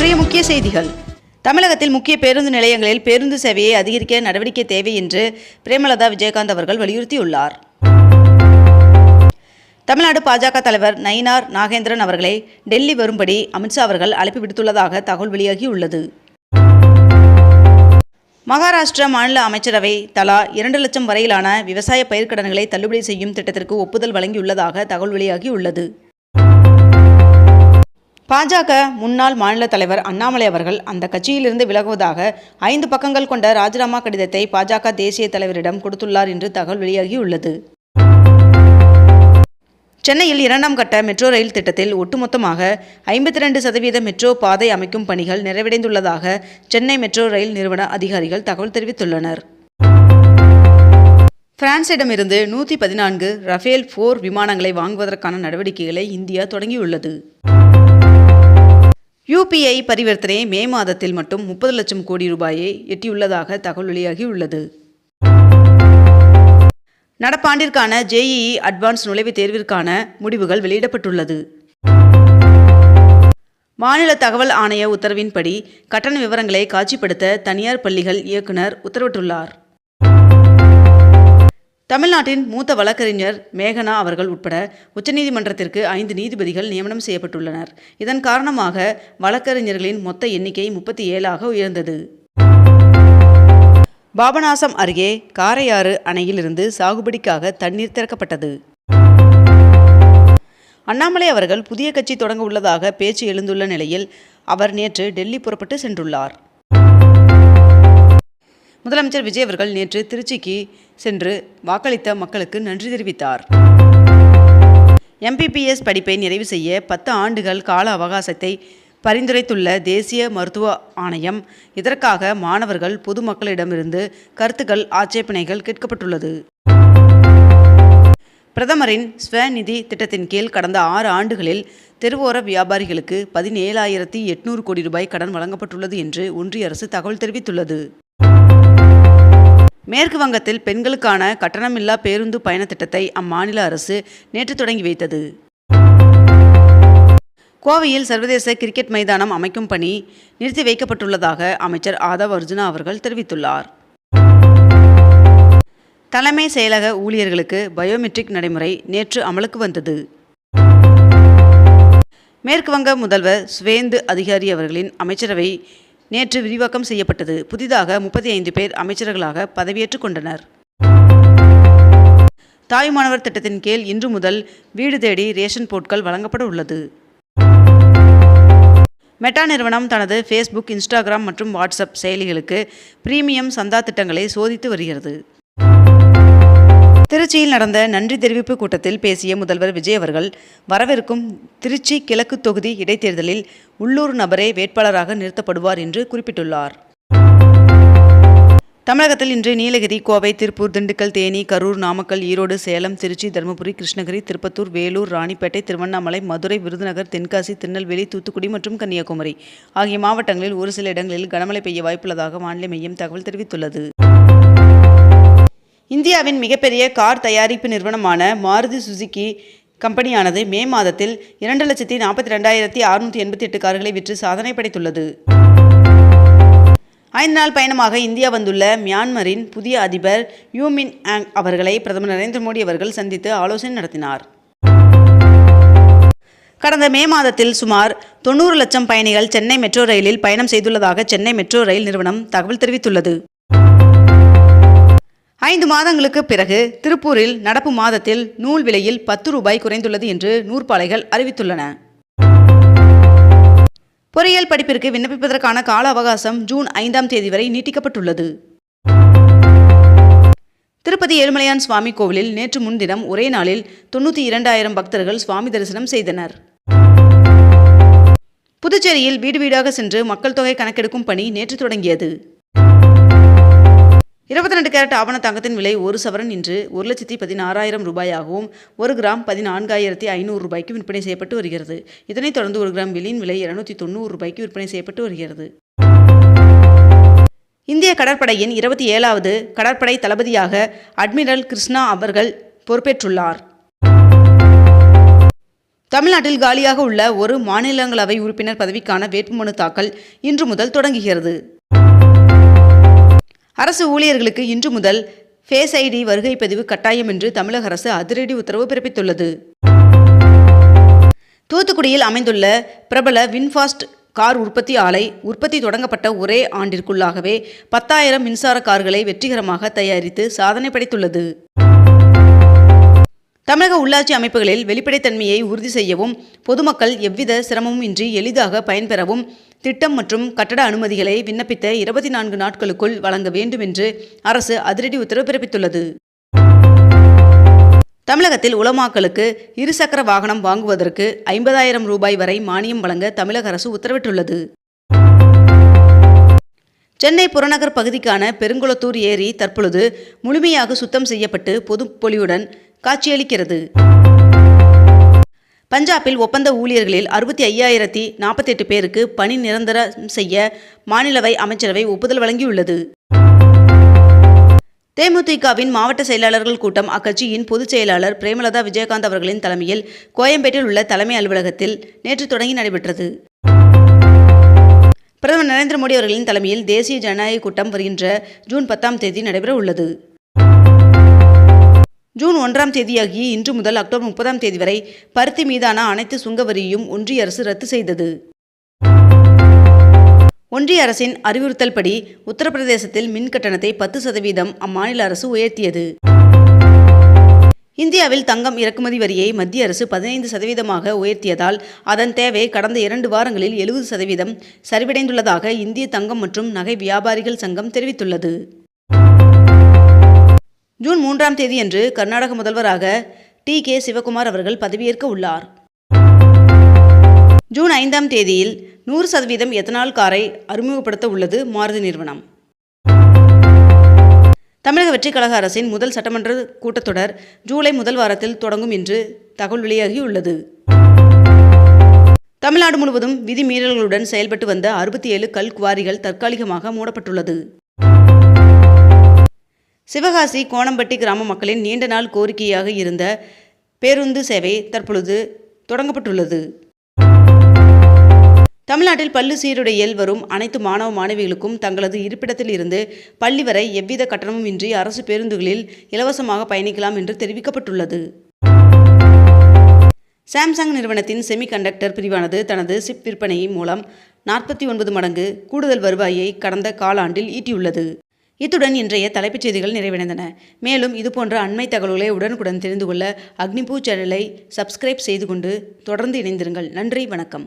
இன்றைய முக்கிய செய்திகள். தமிழகத்தில் முக்கிய பேருந்து நிலையங்களில் பேருந்து சேவையை அதிகரிக்க நடவடிக்கை தேவை என்று பிரேமலதா விஜயகாந்த் அவர்கள் வலியுறுத்தியுள்ளார். தமிழ்நாடு பாஜக தலைவர் நயினார் நாகேந்திரன் அவர்களை டெல்லி வரும்படி அமித்ஷா அவர்கள் அழைப்பு விடுத்துள்ளதாக தகவல் வெளியாகியுள்ளது. மகாராஷ்டிரா மாநில அமைச்சரவை தலா 2 லட்சம் வரையிலான விவசாய பயிர்க்கடன்களை தள்ளுபடி செய்யும் திட்டத்திற்கு ஒப்புதல் வழங்கியுள்ளதாக தகவல் வெளியாகியுள்ளது. பாஜக முன்னாள் மாநில தலைவர் அண்ணாமலை அவர்கள் அந்த கட்சியிலிருந்து விலகுவதாக 5 பக்கங்கள் கொண்ட ராஜினாமா கடிதத்தை பாஜக தேசிய தலைவரிடம் கொடுத்துள்ளார் என்று தகவல் வெளியாகியுள்ளது. சென்னையில் 2ஆம் கட்ட மெட்ரோ ரயில் திட்டத்தில் ஒட்டுமொத்தமாக 52% மெட்ரோ பாதை அமைக்கும் பணிகள் நிறைவடைந்துள்ளதாக சென்னை மெட்ரோ ரயில் நிறுவன அதிகாரிகள் தகவல் தெரிவித்துள்ளனர். பிரான்சிடமிருந்து 114 ரஃபேல் போர் விமானங்களை வாங்குவதற்கான நடவடிக்கைகளை இந்தியா தொடங்கியுள்ளது. UPI பரிவர்த்தனை மே மாதத்தில் மட்டும் 30 லட்சம் கோடி ரூபாயை எட்டியுள்ளதாக தகவல் வெளியாகியுள்ளது. நடப்பாண்டிற்கான JEE அட்வான்ஸ் நுழைவுத் தேர்விற்கான முடிவுகள் வெளியிடப்பட்டுள்ளது. மாநில தகவல் ஆணைய உத்தரவின்படி கட்டண விவரங்களை காட்சிப்படுத்த தனியார் பள்ளிகள் இயக்குனர் உத்தரவிட்டுள்ளார். தமிழ்நாட்டின் மூத்த வழக்கறிஞர் மேகனா அவர்கள் உட்பட உச்சநீதிமன்றத்திற்கு 5 நீதிபதிகள் நியமனம் செய்யப்பட்டுள்ளனர். இதன் காரணமாக வழக்கறிஞர்களின் மொத்த எண்ணிக்கை 37ஆக உயர்ந்தது. பாபநாசம் அருகே காரையாறு அணையிலிருந்து சாகுபடிக்காக தண்ணீர் திறக்கப்பட்டது. அண்ணாமலை அவர்கள் புதிய கட்சி தொடங்க உள்ளதாக பேச்சு எழுந்துள்ள நிலையில் அவர் நேற்று டெல்லி புறப்பட்டு சென்றுள்ளார். முதலமைச்சர் விஜய் அவர்கள் நேற்று திருச்சிக்கு சென்று வாக்களித்த மக்களுக்கு நன்றி தெரிவித்தார். MBBS படிப்பை நிறைவு செய்ய 10 ஆண்டுகள் கால அவகாசத்தை பரிந்துரைத்துள்ள தேசிய மருத்துவ ஆணையம். இதற்காக மாணவர்கள் பொதுமக்களிடமிருந்து கருத்துக்கள் ஆட்சேபனைகள் கேட்கப்பட்டுள்ளது. பிரதமரின் ஸ்வநிதி திட்டத்தின் கீழ் கடந்த 6 ஆண்டுகளில் தெருவோர வியாபாரிகளுக்கு 17,800 கோடி ரூபாய் கடன் வழங்கப்பட்டுள்ளது என்று ஒன்றிய அரசு தகவல் தெரிவித்துள்ளது. மேற்கு வங்கத்தில் பெண்களுக்கான கட்டணமில்லா பேருந்து பயண திட்டத்தை அம்மாநில அரசு நேற்று தொடங்கி வைத்தது. கோவையில் சர்வதேச கிரிக்கெட் மைதானம் அமைக்கும் பணி நிறுத்தி வைக்கப்பட்டுள்ளதாக அமைச்சர் ஆதவ் அர்ஜுனா அவர்கள் தெரிவித்துள்ளார். தலைமை செயலக ஊழியர்களுக்கு பயோமெட்ரிக் நடைமுறை நேற்று அமலுக்கு வந்தது. மேற்கு வங்க முதல்வர் சுவேந்து அதிகாரி அவர்களின் அமைச்சரவை நேற்று விரிவாக்கம் செய்யப்பட்டது. புதிதாக 35 பேர் அமைச்சர்களாக பதவியேற்றுக் கொண்டனர். தாயுமானவர் திட்டத்தின் கீழ் இன்று முதல் வீடு தேடி ரேஷன் பொருட்கள் வழங்கப்பட உள்ளது. மெட்டா நிறுவனம் தனது ஃபேஸ்புக், இன்ஸ்டாகிராம் மற்றும் வாட்ஸ்அப் செயலிகளுக்கு பிரீமியம் சந்தா திட்டங்களை சோதித்து வருகிறது. திருச்சியில் நடந்த நன்றி தெரிவிப்பு கூட்டத்தில் பேசிய முதல்வர் விஜய் அவர்கள் வரவிருக்கும் திருச்சி கிழக்கு தொகுதி இடைத்தேர்தலில் உள்ளூர் நபரே வேட்பாளராக நிறுத்தப்படுவார் என்று குறிப்பிட்டுள்ளார். தமிழகத்தில் இன்று நீலகிரி, கோவை, திருப்பூர், திண்டுக்கல், தேனி, கரூர், நாமக்கல், ஈரோடு, சேலம், திருச்சி, தருமபுரி, கிருஷ்ணகிரி, திருப்பத்தூர், வேலூர், ராணிப்பேட்டை, திருவண்ணாமலை, மதுரை, விருதுநகர், தென்காசி, திருநெல்வேலி, தூத்துக்குடி மற்றும் கன்னியாகுமரி ஆகிய மாவட்டங்களில் ஒரு சில இடங்களில் கனமழை பெய்ய வாய்ப்புள்ளதாக வானிலை மையம் தகவல் தெரிவித்துள்ளது. இந்தியாவின் மிகப்பெரிய கார் தயாரிப்பு நிறுவனமான மாருதி சுசுகி கம்பெனியானது மே மாதத்தில் 2,42,688 கார்களை விற்று சாதனை படைத்துள்ளது. 5 நாள் பயணமாக இந்தியா வந்துள்ள மியான்மரின் புதிய அதிபர் யூ மின் ஆங் அவர்களை பிரதமர் நரேந்திர மோடி அவர்கள் சந்தித்து ஆலோசனை நடத்தினார். கடந்த மே மாதத்தில் சுமார் 90 லட்சம் பயணிகள் சென்னை மெட்ரோ ரயிலில் பயணம் செய்துள்ளதாக சென்னை மெட்ரோ ரயில் நிறுவனம் தகவல் தெரிவித்துள்ளது. 5 மாதங்களுக்கு பிறகு திருப்பூரில் நடப்பு மாதத்தில் நூல் விலையில் 10 ரூபாய் குறைந்துள்ளது என்று நூற்பாலைகள் அறிவித்துள்ளன. பொறியியல் படிப்பிற்கு விண்ணப்பிப்பதற்கான கால அவகாசம் ஜூன் 5ஆம் தேதி வரை நீட்டிக்கப்பட்டுள்ளது. திருப்பதி ஏழுமலையான் சுவாமி கோவிலில் நேற்று முன்தினம் ஒரே நாளில் 92,000 பக்தர்கள் சுவாமி தரிசனம் செய்தனர். புதுச்சேரியில் வீடு வீடாக சென்று மக்கள் தொகை கணக்கெடுக்கும் பணி நேற்று தொடங்கியது. 22 கேரட் ஆவண தங்கத்தின் விலை 1 சவரன் இன்று 1,16,000 ரூபாயாகவும் 1 கிராம் 14,500 ரூபாய்க்கு விற்பனை செய்யப்பட்டு வருகிறது. இதனைத் தொடர்ந்து 1 கிராம் வெள்ளியின் விலை 290 ரூபாய்க்கு விற்பனை செய்யப்பட்டு வருகிறது. இந்திய கடற்படையின் 27வது கடற்படை தளபதியாக அட்மிரல் கிருஷ்ணா அவர்கள் பொறுப்பேற்றுள்ளார். தமிழ்நாட்டில் காலியாக உள்ள ஒரு மாநிலங்களவை உறுப்பினர் பதவிக்கான வேட்புமனு தாக்கல் இன்று முதல் தொடங்குகிறது. அரசு ஊழியர்களுக்கு இன்று முதல் ஃபேஸ் ஐடி வருகை பதிவு கட்டாயம் என்று தமிழக அரசு அதிரடி உத்தரவு பிறப்பித்துள்ளது. தூத்துக்குடியில் அமைந்துள்ள பிரபல வின்ஃபாஸ்ட் கார் உற்பத்தி ஆலை உற்பத்தி தொடங்கப்பட்ட ஒரே ஆண்டிற்குள்ளாகவே 10,000 மின்சார கார்களை வெற்றிகரமாக தயாரித்து சாதனை படைத்துள்ளது. தமிழக உள்ளாட்சி அமைப்புகளில் வெளிப்படைத்தன்மையை உறுதி செய்யவும், பொதுமக்கள் எவ்வித சிரமமும் இன்றி எளிதாக பயன்பெறவும் திட்டம் மற்றும் கட்டட அனுமதிகளை விண்ணப்பித்த 24 நாட்களுக்குள் வழங்க வேண்டும் என்று அரசு அதிரடி உத்தரவு பிறப்பித்துள்ளது. தமிழகத்தில் உலமாக்களுக்கு இருசக்கர வாகனம் வாங்குவதற்கு 50,000 ரூபாய் வரை மானியம் வழங்க தமிழக அரசு உத்தரவிட்டுள்ளது. சென்னை புறநகர் பகுதிக்கான பெருங்குளத்தூர் ஏரி தற்பொழுது முழுமையாக சுத்தம் செய்யப்பட்டு பொதுப்பொலிவுடன் காட்சியளிக்கிறது. பஞ்சாபில் ஒப்பந்த ஊழியர்களில் 65,048 பேருக்கு பணி நிரந்தரம் செய்ய மாநிலவை அமைச்சரவை ஒப்புதல் வழங்கியுள்ளது. தேமுதிகவின் மாவட்ட செயலாளர்கள் கூட்டம் அக்கட்சியின் பொதுச் செயலாளர் பிரேமலதா விஜயகாந்த் அவர்களின் தலைமையில் கோயம்பேட்டில் உள்ள தலைமை அலுவலகத்தில் நேற்று தொடங்கி நடைபெற்றது. பிரதமர் நரேந்திர மோடி அவர்களின் தலைமையில் தேசிய ஜனநாயக கூட்டம் வருகின்ற ஜூன் 10ஆம் தேதி நடைபெற உள்ளது. ஜூன் 1ஆம் தேதியாகிய இன்று முதல் அக்டோபர் 30ஆம் தேதி வரை பருத்தி மீதான அனைத்து சுங்க வரியும் ஒன்றிய அரசு ரத்து செய்தது. ஒன்றிய அரசின் அறிவுறுத்தல்படி உத்தரப்பிரதேசத்தில் மின் கட்டணத்தை 10% அம்மாநில அரசு உயர்த்தியது. இந்தியாவில் தங்கம் இறக்குமதி வரியை மத்திய அரசு 15% உயர்த்தியதால் அதன் தேவை கடந்த 2 வாரங்களில் 70% சரிவடைந்துள்ளதாக இந்திய தங்கம் மற்றும் நகை வியாபாரிகள் சங்கம் தெரிவித்துள்ளது. ஜூன் 3ஆம் தேதியன்று கர்நாடக முதல்வராக TK சிவகுமார் அவர்கள் பதவியேற்க உள்ளார். ஜூன் 5ஆம் தேதியில் 100% எத்தனால் காரை அறிமுகப்படுத்த உள்ளது மாருதி நிறுவனம். தமிழக வெற்றிக் கழக அரசின் முதல் சட்டமன்ற கூட்டத்தொடர் ஜூலை முதல் வாரத்தில் தொடங்கும் என்று தகவல் வெளியாகியுள்ளது. தமிழ்நாடு முழுவதும் விதிமீறல்களுடன் செயல்பட்டு வந்த 67 கல் குவாரிகள் தற்காலிகமாக மூடப்பட்டுள்ளது. சிவகாசி கோணம்பட்டி கிராம மக்களின் நீண்ட நாள் கோரிக்கையாக இருந்த பேருந்து சேவை தற்பொழுது தொடங்கப்பட்டுள்ளது. தமிழ்நாட்டில் பள்ளி சீருடையில் வரும் அனைத்து மாணவ மாணவிகளுக்கும் தங்களது இருப்பிடத்தில் இருந்து பள்ளி வரை எவ்வித கட்டணமும் இன்றி அரசு பேருந்துகளில் இலவசமாக பயணிக்கலாம் என்று தெரிவிக்கப்பட்டுள்ளது. சாம்சங் நிறுவனத்தின் செமிகண்டக்டர் பிரிவானது தனது சிப் விற்பனை மூலம் 49 மடங்கு கூடுதல் வருவாயை கடந்த காலாண்டில் ஈட்டியுள்ளது. இத்துடன் இன்றைய தலைப்புச் செய்திகள் நிறைவடைந்தன. மேலும் இதுபோன்ற அண்மை தகவல்களை உடனுக்குடன் தெரிந்து கொள்ள அக்னிபூ சேனலை சப்ஸ்கிரைப் செய்து கொண்டு தொடர்ந்து இணைந்திருங்கள். நன்றி, வணக்கம்.